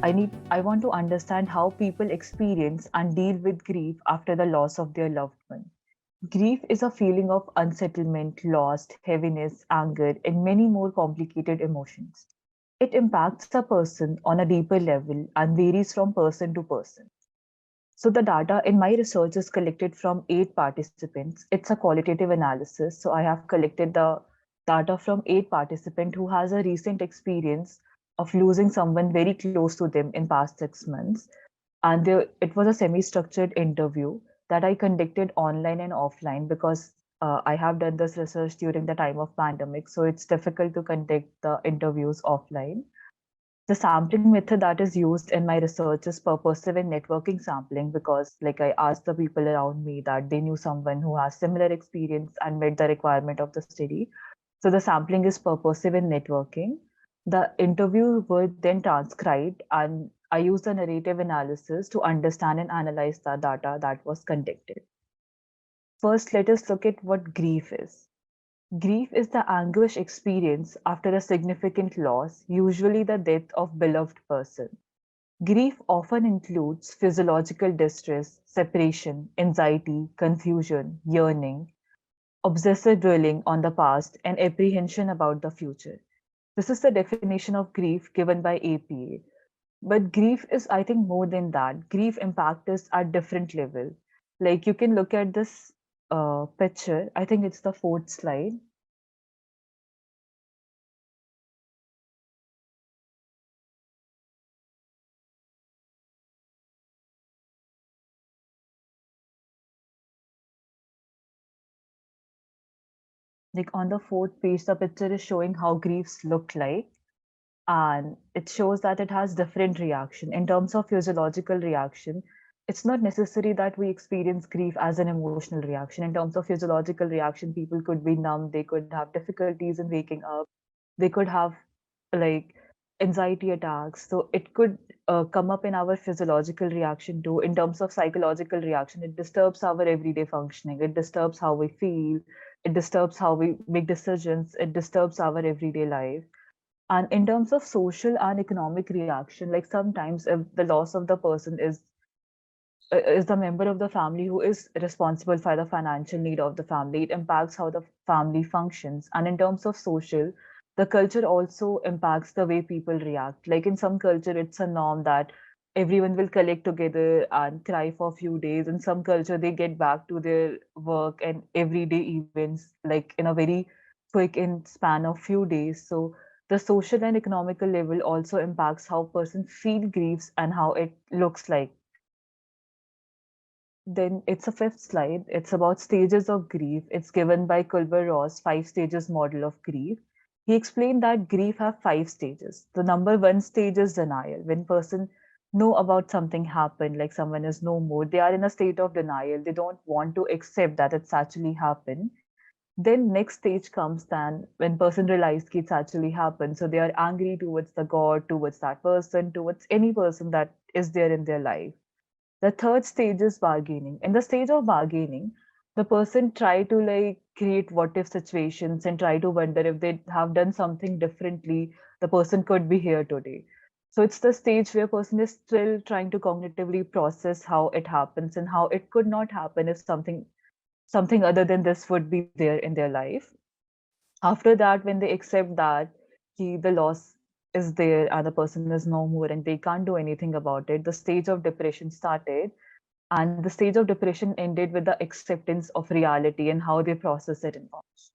I want to understand how people experience and deal with grief after the loss of their loved one. Grief is a feeling of unsettlement, loss, heaviness, anger, and many more complicated emotions. It impacts a person on a deeper level and varies from person to person. So, the data in my research is collected from 8 participants. It's a qualitative analysis. So, I have collected the data from 8 participants who has a recent experience of losing someone very close to them in past 6 months. And it was a semi-structured interview that I conducted online and offline because I have done this research during the time of pandemic, so it's difficult to conduct the interviews offline. The sampling method that is used in my research is purposive and networking sampling because, like, I asked the people around me that they knew someone who has similar experience and met the requirement of the study. So the sampling is purposive in networking. The interview were then transcribed, and I used a narrative analysis to understand and analyze the data that was conducted. First, let us look at what grief is. Grief is the anguish experience after a significant loss, usually the death of beloved person. Grief often includes physiological distress, separation, anxiety, confusion, yearning, obsessive dwelling on the past, and apprehension about the future. This is the definition of grief given by APA. But grief is, I think, more than that. Grief impact is at different level. Like you can look at this picture. I think it's the fourth slide. Like on the fourth page, the picture is showing how griefs look like, and it shows that it has different reaction in terms of physiological reaction. It's not necessary that we experience grief as an emotional reaction. In terms of physiological reaction, people could be numb, they could have difficulties in waking up, they could have like anxiety attacks. So it could come up in our physiological reaction too. In terms of psychological reaction, it disturbs our everyday functioning, it disturbs how we feel, it disturbs how we make decisions, it disturbs our everyday life. And in terms of social and economic reaction, like sometimes if the loss of the person is the member of the family who is responsible for the financial need of the family, it impacts how the family functions. And in terms of social, the culture also impacts the way people react. Like in some culture, it's a norm that everyone will collect together and cry for a few days. In some culture, they get back to their work and everyday events like in a very quick in span of few days. So the social and economical level also impacts how person feel grieves and how it looks like. Then it's a fifth slide. It's about stages of grief. It's given by Kulber-Ross' 5 stages model of grief. He explained that grief have 5 stages. The number one stage is denial. When person know about something happened, like someone is no more, they are in a state of denial. They don't want to accept that it's actually happened. Then next stage comes then when person realized it's actually happened. So they are angry towards the God, towards that person, towards any person that is there in their life. The third stage is bargaining. In the stage of bargaining, the person try to like create what if situations and try to wonder if they have done something differently, the person could be here today. So it's the stage where person is still trying to cognitively process how it happens and how it could not happen if something other than this would be there in their life. After that, when they accept that the loss is there and the person is no more and they can't do anything about it, the stage of depression started. And the stage of depression ended with the acceptance of reality and how they process it in function.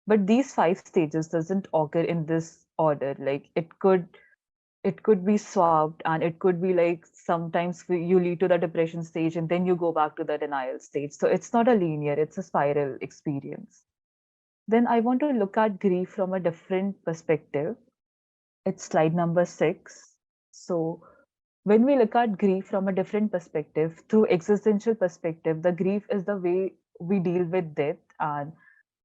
But these 5 stages doesn't occur in this order. Like it could be swapped, and it could be like sometimes you lead to the depression stage and then you go back to the denial stage. So it's not a linear, it's a spiral experience. Then I want to look at grief from a different perspective. It's slide number 6. So when we look at grief from a different perspective, through existential perspective, the grief is the way we deal with death, and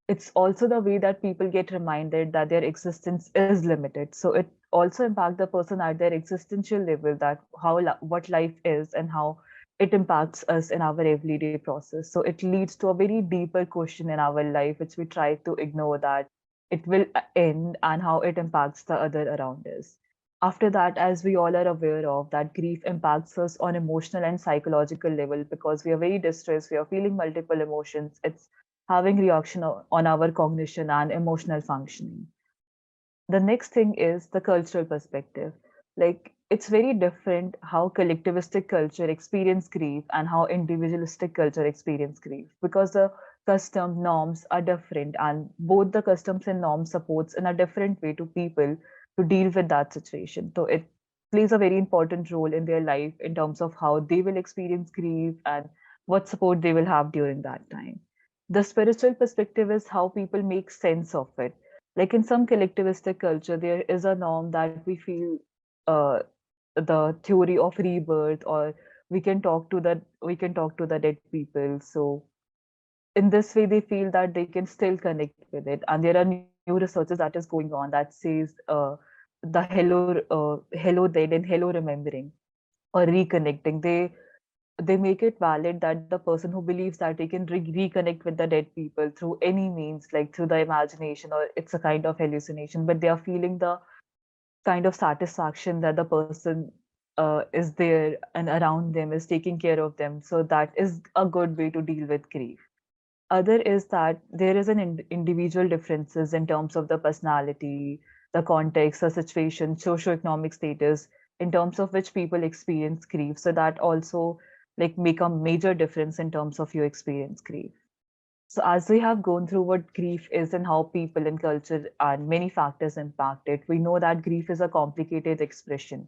it's also the way that people get reminded that their existence is limited. So it also impacts the person at their existential level, that what life is and how it impacts us in our everyday process. So it leads to a very deeper question in our life which we try to ignore, that it will end and how it impacts the other around us. After that, as we all are aware of, that grief impacts us on emotional and psychological level because we are very distressed, we are feeling multiple emotions. It's having reaction on our cognition and emotional functioning. The next thing is the cultural perspective. Like it's very different how collectivistic culture experience grief and how individualistic culture experience grief because the custom norms are different and both the customs and norms supports in a different way to people to deal with that situation. So it plays a very important role in their life in terms of how they will experience grief and what support they will have during that time. The spiritual perspective is how people make sense of it. Like in some collectivistic culture, there is a norm that we feel uh, the theory of rebirth, or we can talk to the dead people. So in this way, they feel that they can still connect with it. And there are new researches that is going on that says the hello dead and hello remembering or reconnecting. They make it valid that the person who believes that they can reconnect with the dead people through any means, like through the imagination, or it's a kind of hallucination, but they are feeling the kind of satisfaction that the person is there and around them is taking care of them. So that is a good way to deal with grief. Other is that there is an individual differences in terms of the personality, the context, the situation, socioeconomic status, in terms of which people experience grief. So that also like make a major difference in terms of your experience grief. So as we have gone through what grief is and how people and culture and many factors impact it, we know that grief is a complicated expression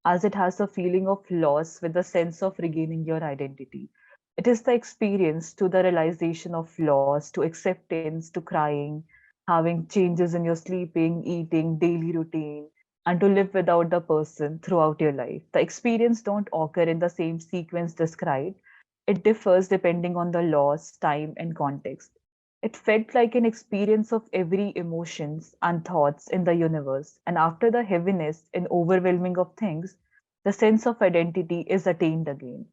as it has a feeling of loss with the sense of regaining your identity. It is the experience to the realization of loss, to acceptance, to crying, having changes in your sleeping, eating, daily routine, and to live without the person throughout your life. The experience don't occur in the same sequence described. It differs depending on the loss, time, and context. It felt like an experience of every emotions and thoughts in the universe, and after the heaviness and overwhelming of things, the sense of identity is attained again.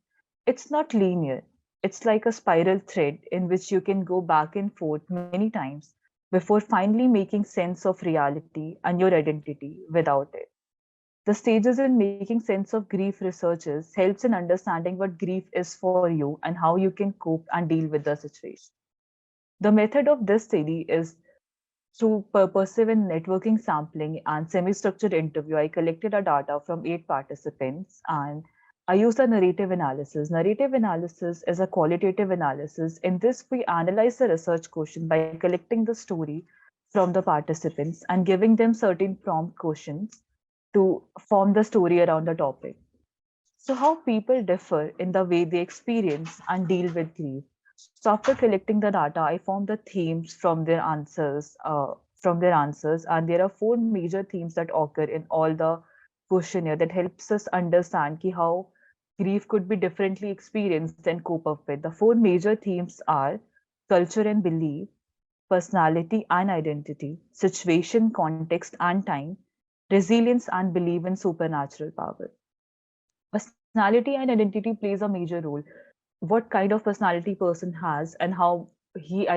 It's not linear. It's like a spiral thread in which you can go back and forth many times before finally making sense of reality and your identity without it. The stages in making sense of grief researches helps in understanding what grief is for you and how you can cope and deal with the situation. The method of this study is through purposive and networking sampling and semi-structured interview. I collected a data from 8 participants and I used a narrative analysis. Narrative analysis is a qualitative analysis. In this, we analyze the research question by collecting the story from the participants and giving them certain prompt questions to form the story around the topic. So, how people differ in the way they experience and deal with grief. So, after collecting the data, I found the themes from their answers, and there are four major themes that occur in all the questionnaire that helps us understand ki how grief could be differently experienced and cope up with. The four major themes are culture and belief, personality and identity, situation, context and time, resilience and belief in supernatural power. Personality and identity plays a major role. What kind of personality person has and how he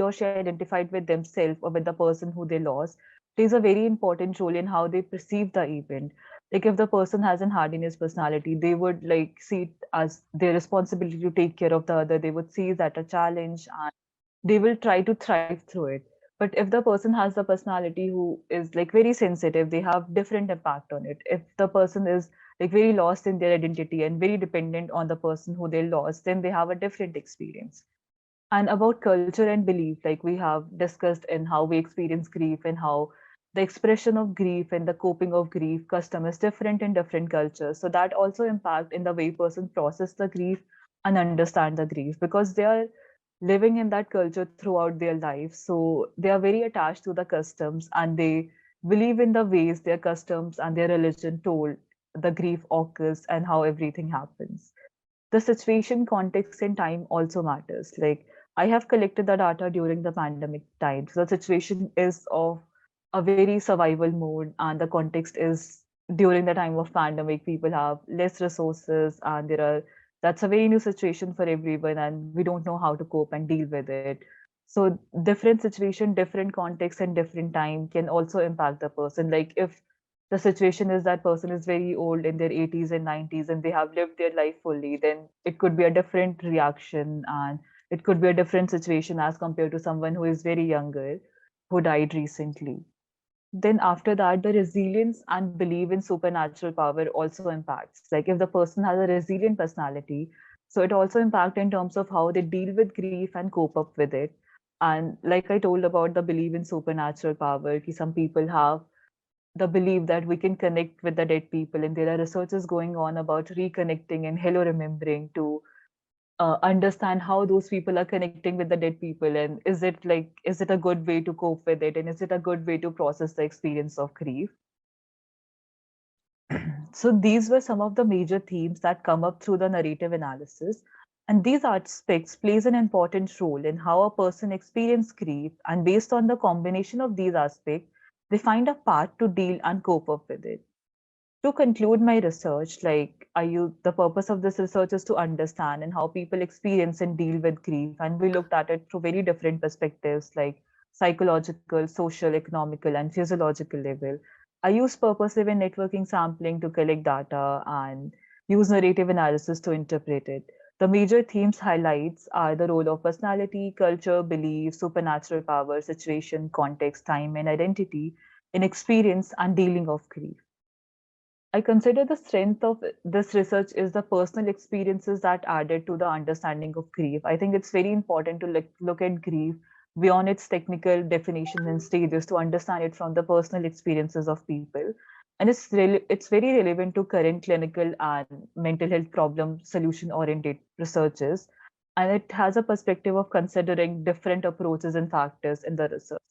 or she identified with themselves or with the person who they lost plays a very important role in how they perceive the event. Like if the person has an hardiness personality, they would like see it as their responsibility to take care of the other. They would see that a challenge and they will try to thrive through it. But if the person has the personality who is like very sensitive, they have different impact on it. If the person is like very lost in their identity and very dependent on the person who they lost, then they have a different experience. And about culture and belief, like we have discussed in how we experience grief and how the expression of grief and the coping of grief custom is different in different cultures. So that also impact in the way person process the grief and understand the grief because they are living in that culture throughout their life. So they are very attached to the customs and they believe in the ways their customs and their religion told the grief occurs and how everything happens. The situation, context, and time also matters. Like I have collected the data during the pandemic time. So the situation is of a very survival mode, and the context is during the time of pandemic, people have less resources, and that's a very new situation for everyone, and we don't know how to cope and deal with it. So different situation, different context, and different time can also impact the person. Like if the situation is that person is very old in their 80s and 90s and they have lived their life fully, then it could be a different reaction and it could be a different situation as compared to someone who is very younger, who died recently. Then after that, the resilience and belief in supernatural power also impacts. Like if the person has a resilient personality, so it also impact in terms of how they deal with grief and cope up with it. And like I told about the belief in supernatural power, ki some people have the belief that we can connect with the dead people, and there are researches going on about reconnecting and hello remembering to understand how those people are connecting with the dead people, and is it a good way to cope with it, and is it a good way to process the experience of grief. So these were some of the major themes that come up through the narrative analysis, and these aspects plays an important role in how a person experiences grief, and based on the combination of these aspects they find a path to deal and cope up with it. To conclude my research, the purpose of this research is to understand and how people experience and deal with grief, and we looked at it through very different perspectives like psychological, social, economical, and physiological level. I use purposive and networking sampling to collect data and use narrative analysis to interpret it. The major themes highlights are the role of personality, culture, belief, supernatural power, situation, context, time, and identity in experience and dealing of grief. I consider the strength of this research is the personal experiences that added to the understanding of grief. I think it's very important to look at grief beyond its technical definitions and stages to understand it from the personal experiences of people. And it's very relevant to current clinical and mental health problem solution oriented researches. And it has a perspective of considering different approaches and factors in the research.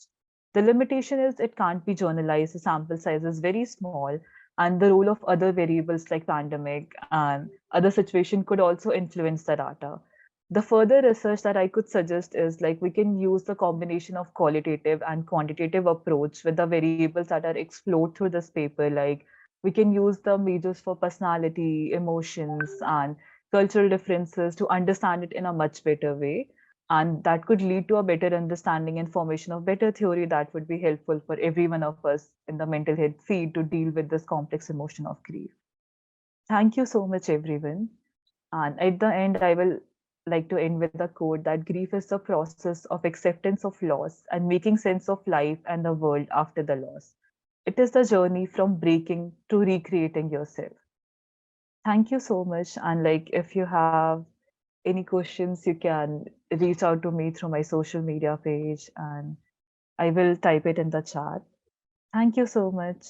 The limitation is it can't be journalized, the sample size is very small, and the role of other variables like pandemic and other situation could also influence the data. The further research that I could suggest is like we can use the combination of qualitative and quantitative approach with the variables that are explored through this paper. Like we can use the measures for personality, emotions, and cultural differences to understand it in a much better way, and that could lead to a better understanding and formation of better theory that would be helpful for every one of us in the mental health field to deal with this complex emotion of grief. Thank you so much, everyone. And at the end, I will like to end with a quote that grief is the process of acceptance of loss and making sense of life and the world after the loss. It is the journey from breaking to recreating yourself. Thank you so much. And like if you have any questions, you can reach out to me through my social media page and I will type it in the chat. Thank you so much.